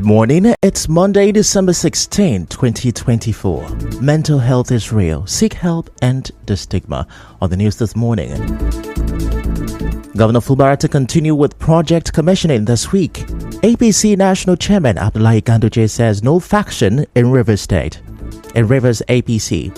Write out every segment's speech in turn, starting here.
morning. It's Monday, December 16, 2024. Mental health is real. Seek help and the stigma. On the news this morning, Governor Fubara to continue with project commissioning this week. APC National Chairman Abdullahi Ganduje says no faction in Rivers State. In Rivers APC.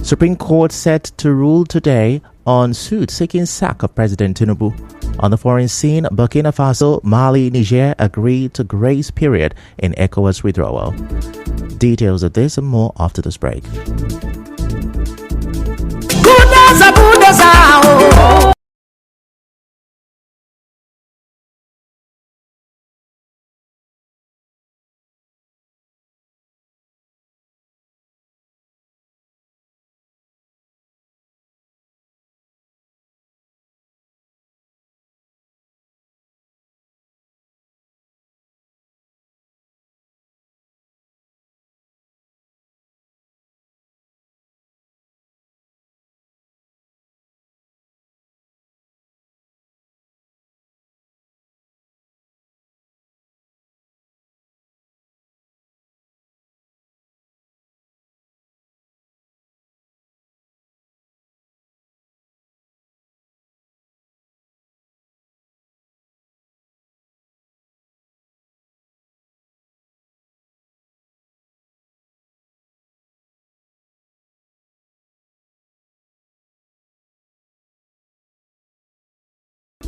Supreme Court set to rule today on suit seeking sack of President Tinubu. On the foreign scene, Burkina Faso, Mali, Niger agreed to grace period in ECOWAS withdrawal. Details of this and more after this break.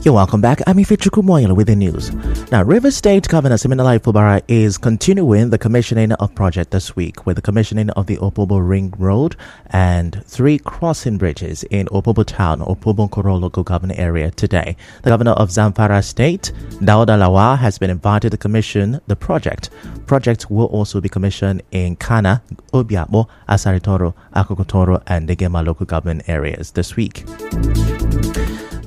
You're welcome back. I'm Ifichuku Moyela with the news. Now, Rivers State Governor Siminalayi Fubara is continuing the commissioning of project this week with the commissioning of the Opobo Ring Road and 3 crossing bridges in Opobo Town, Opobo Koro local government area today. The governor of Zamfara State, Dauda Lawal, has been invited to commission the project. Project will also be commissioned in Kana, Obiabo, Asaritoro, Akokotoro, and Degema local government areas this week.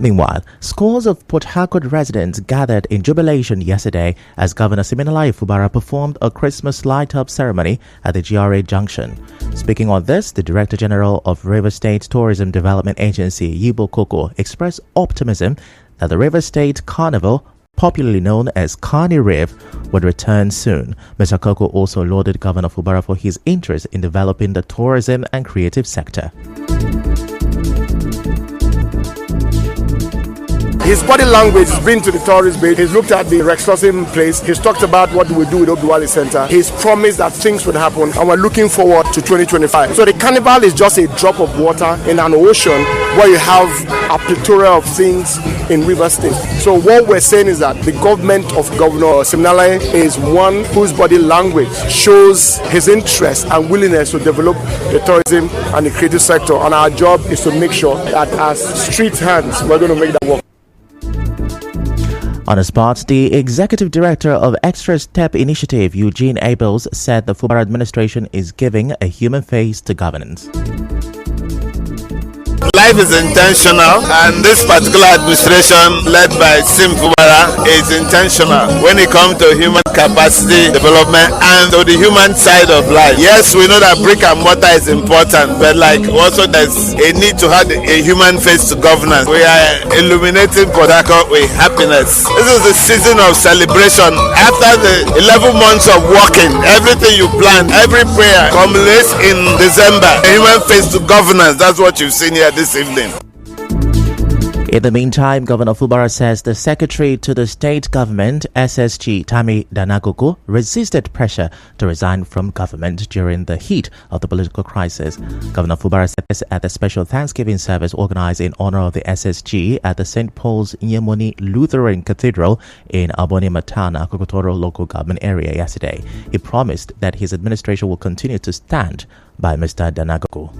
Meanwhile, scores of Port Harcourt residents gathered in jubilation yesterday as Governor Siminalayi Fubara performed a Christmas light-up ceremony at the GRA Junction. Speaking on this, the Director General of Rivers State Tourism Development Agency, Yibo Koko, expressed optimism that the Rivers State Carnival, popularly known as Carni Riv, would return soon. Mr. Koko also lauded Governor Fubara for his interest in developing the tourism and creative sector. His body language has been to the tourist base. He's looked at the Rex Crossing place. He's talked about what we do with Obiwali Center. He's promised that things would happen, and we're looking forward to 2025. So the carnival is just a drop of water in an ocean where you have a plethora of things in River State. So what we're saying is that the government of Governor Siminalayi is one whose body language shows his interest and willingness to develop the tourism and the creative sector. And our job is to make sure that as street hands, we're going to make that work. On the spot, the Executive Director of Extra Step Initiative, Eugene Abels, said the Fubara administration is giving a human face to governance. Life is intentional, and this particular administration led by Sim Fubara is intentional when it comes to human capacity development and to the human side of life. Yes, we know that brick and mortar is important, but also there's a need to have a human face to governance. We are illuminating Port Harcourt with happiness. This is the season of celebration. After the 11 months of working, everything you plan, every prayer culminates in December. A human face to governance, that's what you've seen here this evening. In the meantime, Governor Fubara says the Secretary to the State Government, SSG Tami Danagogo, resisted pressure to resign from government during the heat of the political crisis. Governor Fubara said this at the special Thanksgiving service organized in honor of the SSG at the St. Paul's Nyemoni Lutheran Cathedral in Abone Matana, Akokotoro local government area yesterday. He promised that his administration will continue to stand by Mr. Danagogo.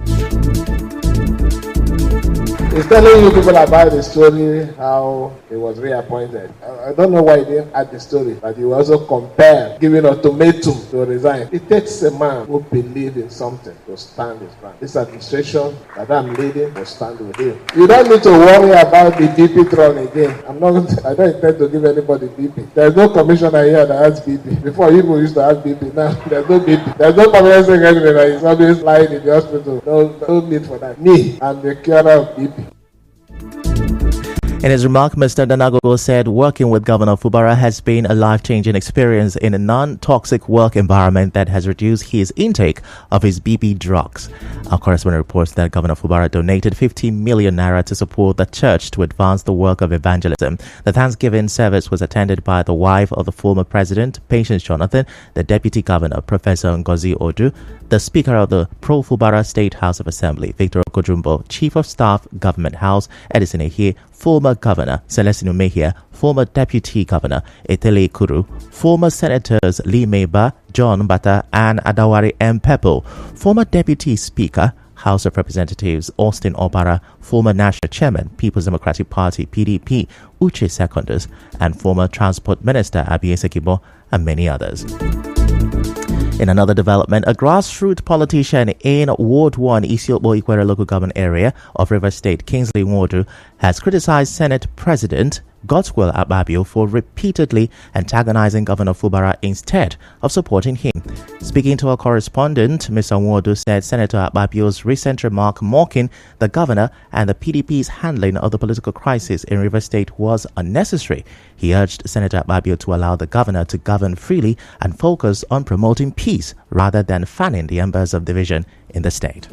He's telling you people about the story, how he was reappointed. I don't know why he didn't add the story, but he was also compared giving ultimatum to resign. It takes a man who believes in something to stand his ground. This administration that I'm leading will stand with him. You don't need to worry about the BP throne again. I don't intend to give anybody BP. There's no commissioner here that has BP. Before people used to have BP. Now there's no BP. There's no permanent secretary that is always lying in the hospital. No need for that. Me, I'm the curer of BP. In his remark, Mr. Nanagogo said working with Governor Fubara has been a life-changing experience in a non-toxic work environment that has reduced his intake of his BB drugs. Our correspondent reports that Governor Fubara donated 50 million naira to support the church to advance the work of evangelism. The Thanksgiving service was attended by the wife of the former president, Patience Jonathan, the deputy governor, Professor Ngozi Odu, the speaker of the Pro-Fubara State House of Assembly, Victor Okojumbo, chief of staff, Government House, Edison Ehie, former governor, Celestine Umehia, former deputy governor, Etele Kuru, former senators Lee Meba, John Bata, and Adawari M. Pepple, former deputy speaker, House of Representatives Austin Obara, former national chairman, People's Democratic Party, PDP, Uche Secondus, and former transport minister, Abiese Kibo, and many others. In another development, a grassroots politician in Ward 1 Isiokpo Ikwere local government area of Rivers State, Kingsley Nwodu, has criticized Senate President Godswill Akpabio for repeatedly antagonizing Governor Fubara instead of supporting him. Speaking to our correspondent, Mr. Nwodu said Senator Akpabio's recent remark mocking the governor and the PDP's handling of the political crisis in Rivers State was unnecessary. He urged Senator Akpabio to allow the governor to govern freely and focus on promoting peace rather than fanning the embers of division in the state.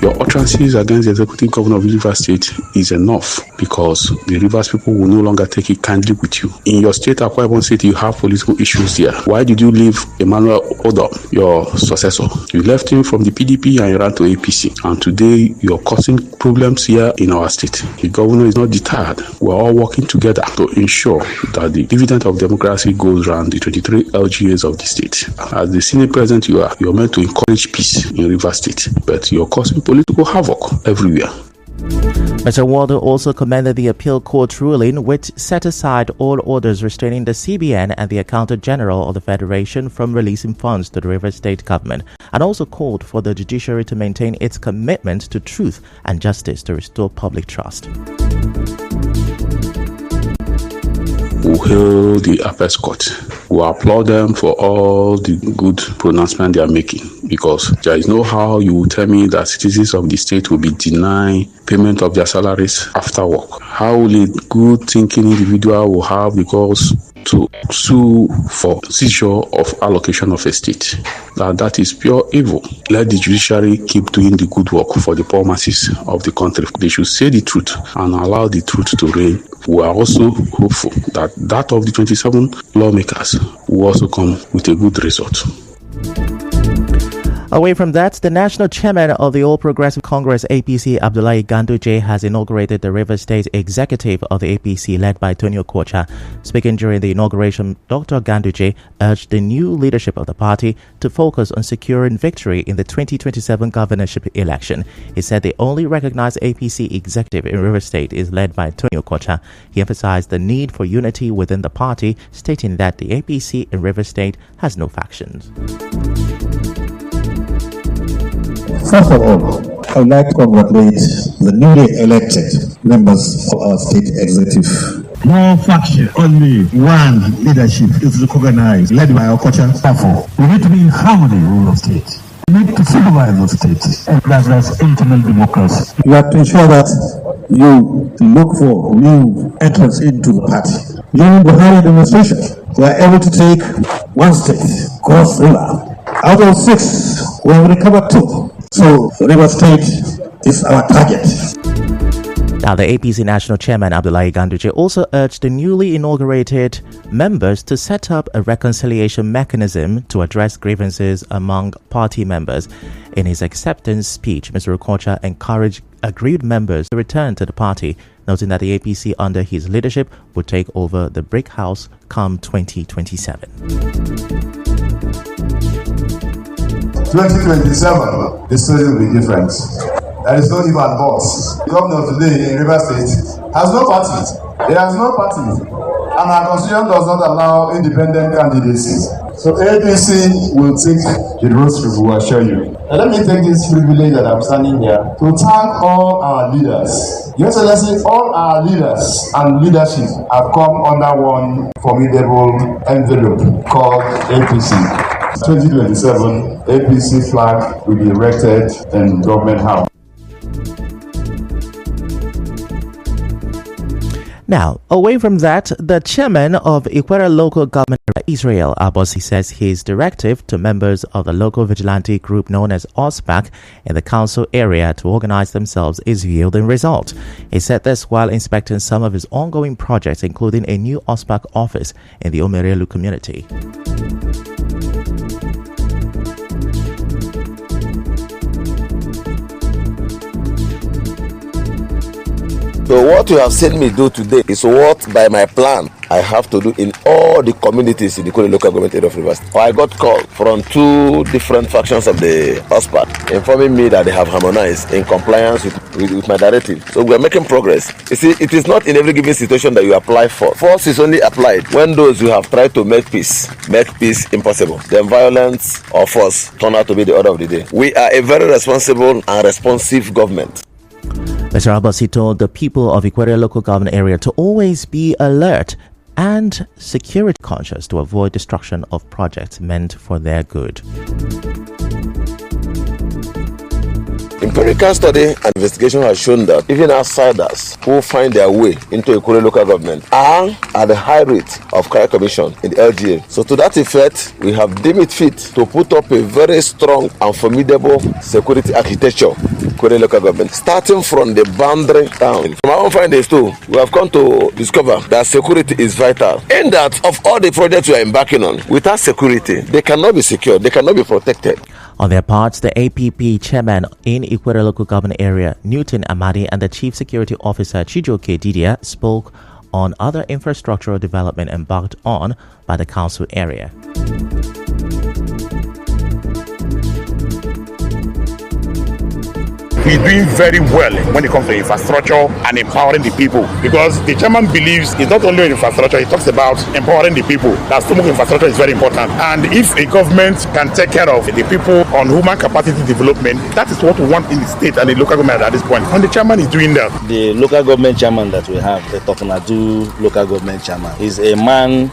Your utterances against the executive governor of Rivers State is enough because the Rivers people will no longer take it kindly with you. In your state, Akwa Ibom State, you have political issues there. Why did you leave Emmanuel Odo, your successor? You left him from the PDP and you ran to APC. And today, you're causing problems here in our state. The governor is not deterred. We're all working together to ensure that the dividend of democracy goes around the 23 LGAs of the state. As the Senate President, you're meant to encourage peace in Rivers State, but you're causing political havoc everywhere. Mr. Waldo also commended the appeal court ruling, which set aside all orders restraining the CBN and the Accountant General of the Federation from releasing funds to the Rivers State government, and also called for the judiciary to maintain its commitment to truth and justice to restore public trust. We hail the Apex Court. We applaud them for all the good pronouncement they are making, because there is no how you will tell me that citizens of the state will be denied payment of their salaries after work. How will a good thinking individual will have because to sue for seizure of allocation of a state? That is pure evil. Let the judiciary keep doing the good work for the poor masses of the country. They should say the truth and allow the truth to reign. We are also hopeful that of the 27 lawmakers will also come with a good result. Away from that, the national chairman of the All Progressive Congress APC, Abdullahi Ganduje, has inaugurated the Rivers State executive of the APC led by Tony Okocha. Speaking during the inauguration, Dr. Ganduje urged the new leadership of the party to focus on securing victory in the 2027 governorship election. He said the only recognized APC executive in Rivers State is led by Tony Okocha. He emphasized the need for unity within the party, stating that the APC in Rivers State has no factions. First of all, I would like to congratulate the newly elected members of our state executive. No faction, only one leadership is recognized, led by Okocha. Therefore, we need to be in harmony with rule of state. We need to supervise the state, and that's internal democracy. You have to ensure that you look for new entrants into the party. During the Buhari demonstration, we are able to take one state, Cross River. Out of 6, we have recovered 2. So, River State is our target. Now, the APC National Chairman Abdullahi Ganduje also urged the newly inaugurated members to set up a reconciliation mechanism to address grievances among party members. In his acceptance speech, Mr. Okocha encouraged aggrieved members to return to the party, noting that the APC under his leadership would take over the Brick House come 2027. 2027, the story will be different. There is no even boss. The governor today in Rivers State has no party. He has no party. And our constitution does not allow independent candidacy. So APC will take the road to we assure you. And let me take this privilege that I'm standing here to thank all our leaders. Your Excellency, all our leaders and leadership have come under one formidable envelope called APC. 2027 APC flag will be erected in Government House. Now, away from that, the chairman of Ikwere Local Government Israel Abosi says his directive to members of the local vigilante group known as OSPAC in the council area to organize themselves is yielding results. He said this while inspecting some of his ongoing projects, including a new OSPAC office in the Omerelu community. So what you have seen me do today is what, by my plan, I have to do in all the communities in the Ikwerre local government area of Rivers. I got called from 2 different factions of the OSPAC informing me that they have harmonized in compliance with my directive. So we are making progress. You see, it is not in every given situation that you apply for. Force is only applied when those who have tried to make peace impossible. Then violence or force turn out to be the order of the day. We are a very responsible and responsive government. Mr. Abosi told the people of Ikwere local government area to always be alert and security conscious to avoid destruction of projects meant for their good. Empirical study and investigation has shown that even outsiders who find their way into Ikwerre local government are at a high rate of crime commission in the LGA. So to that effect, we have deemed it fit to put up a very strong and formidable security architecture Ikwerre local government, starting from the boundary town. From our own findings too, we have come to discover that security is vital. In that, of all the projects we are embarking on, without security, they cannot be secured, they cannot be protected. On their parts, the APP chairman in Ikwere local government area, Newton Amadi, and the chief security officer, Chijoke Didia, spoke on other infrastructural development embarked on by the council area. He's doing very well when it comes to infrastructure and empowering the people, because the chairman believes it's not only infrastructure, he talks about empowering the people. That stomach infrastructure is very important, and if a government can take care of the people on human capacity development, that is what we want in the state and the local government at this point, and the chairman is doing that. The local government chairman that we have, the Tokunadu local government chairman, is a man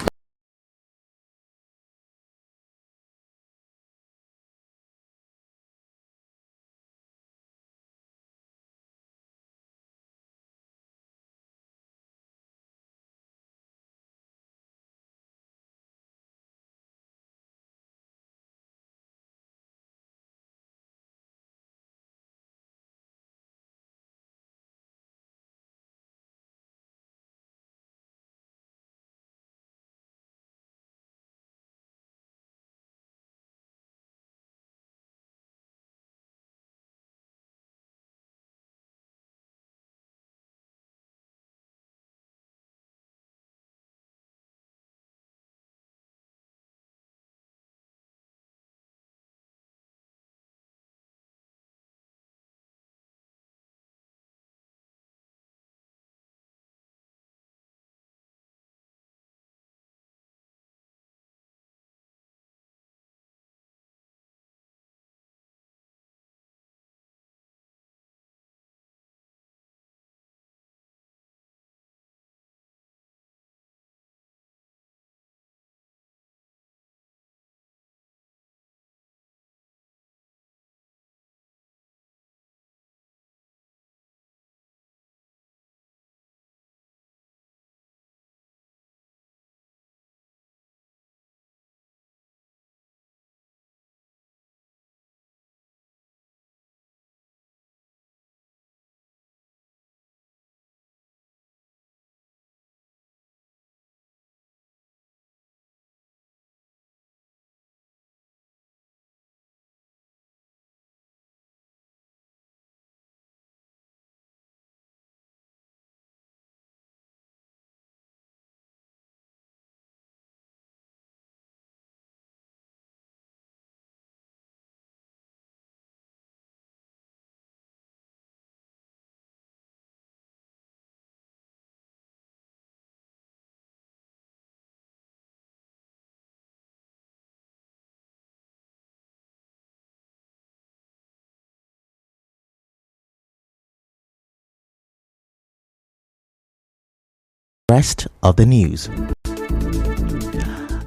Rest of the news.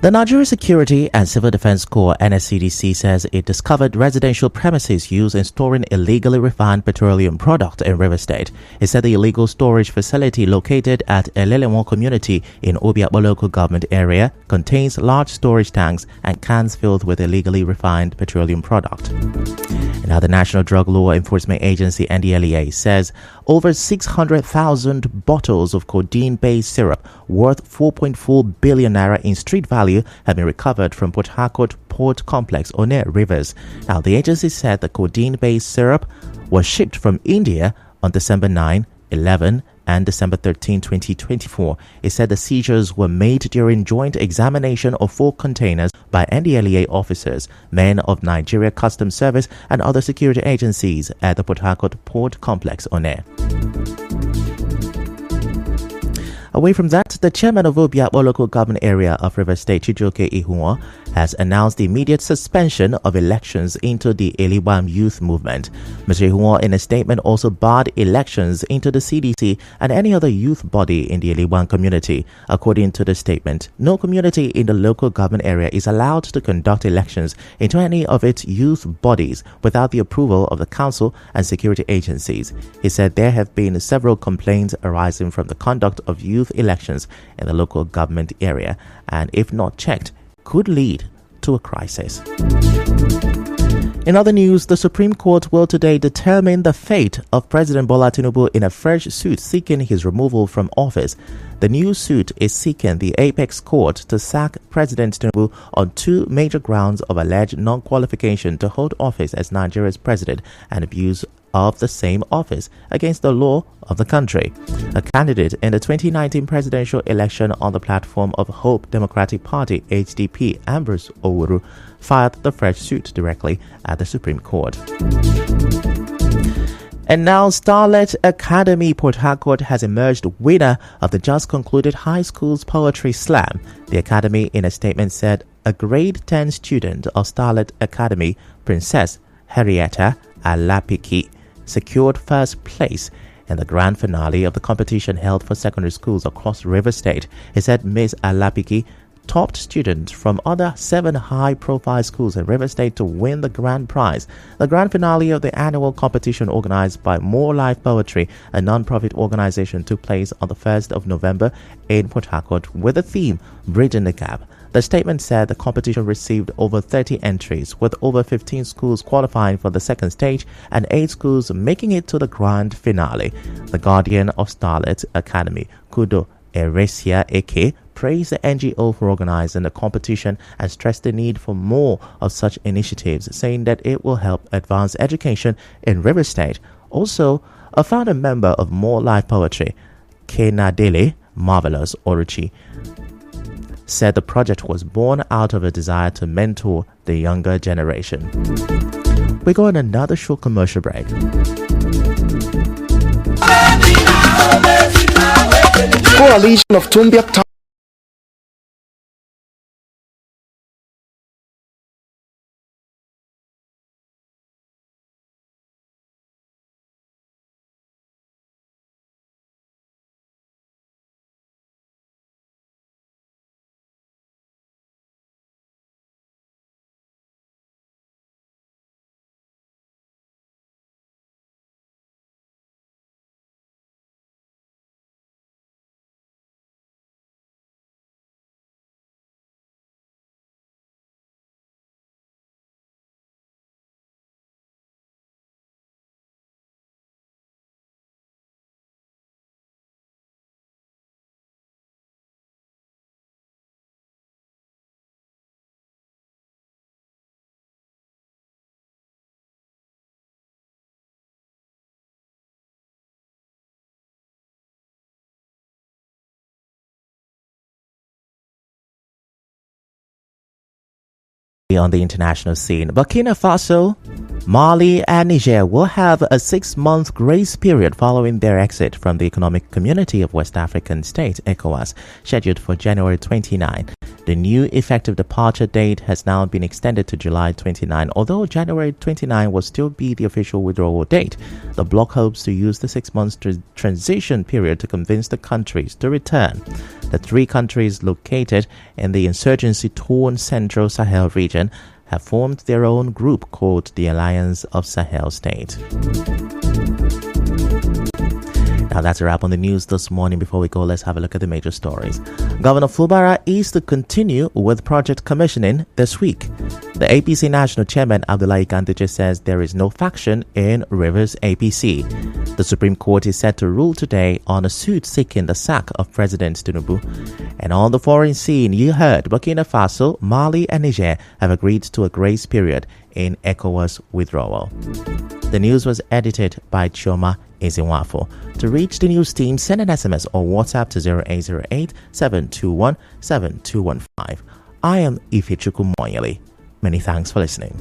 The Nigeria Security and Civil Defense Corps (NSCDC) says it discovered residential premises used in storing illegally refined petroleum product in Rivers State. It said the illegal storage facility located at Elelewon community in Obiakpo local government area contains large storage tanks and cans filled with illegally refined petroleum product. Now, the National Drug Law Enforcement Agency (NDLEA) says over 600,000 bottles of codeine-based syrup worth 4.4 billion naira in street value have been recovered from Port Harcourt Port Complex on Onne Rivers. Now, the agency said the codeine-based syrup was shipped from India on December 9, 11, and December 13, 2024. It said the seizures were made during joint examination of 4 containers by NDLEA officers, men of Nigeria Customs Service and other security agencies at the Port Harcourt Port Complex on Onne. Away from that, the chairman of Obiakpo local government area of Rivers State, Chijioke Ihunwa, has announced the immediate suspension of elections into the Eliwam youth movement. Mr. Ihunwa, in a statement, also barred elections into the CDC and any other youth body in the Eliwam community. According to the statement, no community in the local government area is allowed to conduct elections into any of its youth bodies without the approval of the council and security agencies. He said there have been several complaints arising from the conduct of youth elections in the local government area, and if not checked, could lead to a crisis. In other news, the Supreme Court will today determine the fate of President Bola Tinubu in a fresh suit seeking his removal from office. The new suit is seeking the Apex Court to sack President Tinubu on 2 major grounds of alleged non-qualification to hold office as Nigeria's president and abuse of the same office against the law of the country. A candidate in the 2019 presidential election on the platform of Hope Democratic Party (HDP), Ambrose Owuru, filed the fresh suit directly at the Supreme Court. And now, Starlet Academy Port Harcourt has emerged winner of the just concluded High School's Poetry Slam. The Academy, in a statement, said a grade 10 student of Starlet Academy, Princess Henrietta Alapiki, secured first place in the grand finale of the competition held for secondary schools across Rivers State. He said Ms. Alapiki topped students from other 7 high-profile schools in Rivers State to win the grand prize. The grand finale of the annual competition, organized by More Life Poetry, a non-profit organization, took place on the 1st of November in Port Harcourt with the theme Bridging the Gap. The statement said the competition received over 30 entries, with over 15 schools qualifying for the second stage and 8 schools making it to the grand finale. The guardian of Starlet Academy, Kudo Eresia Eke, praised the NGO for organizing the competition and stressed the need for more of such initiatives, saying that it will help advance education in Rivers State. Also, a founder member of More Life Poetry, Kenadele Marvelous Oruchi, said the project was born out of a desire to mentor the younger generation. We go on another short commercial break. Coalition of Tumbiak Town. On the international scene, Burkina Faso, Mali and Niger will have a 6-month grace period following their exit from the Economic Community of West African States, ECOWAS, scheduled for January 29. The new effective departure date has now been extended to July 29, although January 29 will still be the official withdrawal date. The bloc hopes to use the 6 months transition period to convince the countries to return. The three countries located in the insurgency-torn Central Sahel region have formed their own group called the Alliance of Sahel States. Now that's a wrap on the news this morning. Before we go, let's have a look at the major stories. Governor Fubara is to continue with project commissioning this week. The APC National Chairman Abdullahi Ganduje says there is no faction in Rivers APC. The Supreme Court is set to rule today on a suit seeking the sack of President Tinubu. And on the foreign scene, you heard Burkina Faso, Mali and Niger have agreed to a grace period in ECOWAS withdrawal. The news was edited by Chioma Ezinwafo. To reach the news team, send an SMS or WhatsApp to 0808 721 7215. I am Ifechukwu Moyele. Many thanks for listening.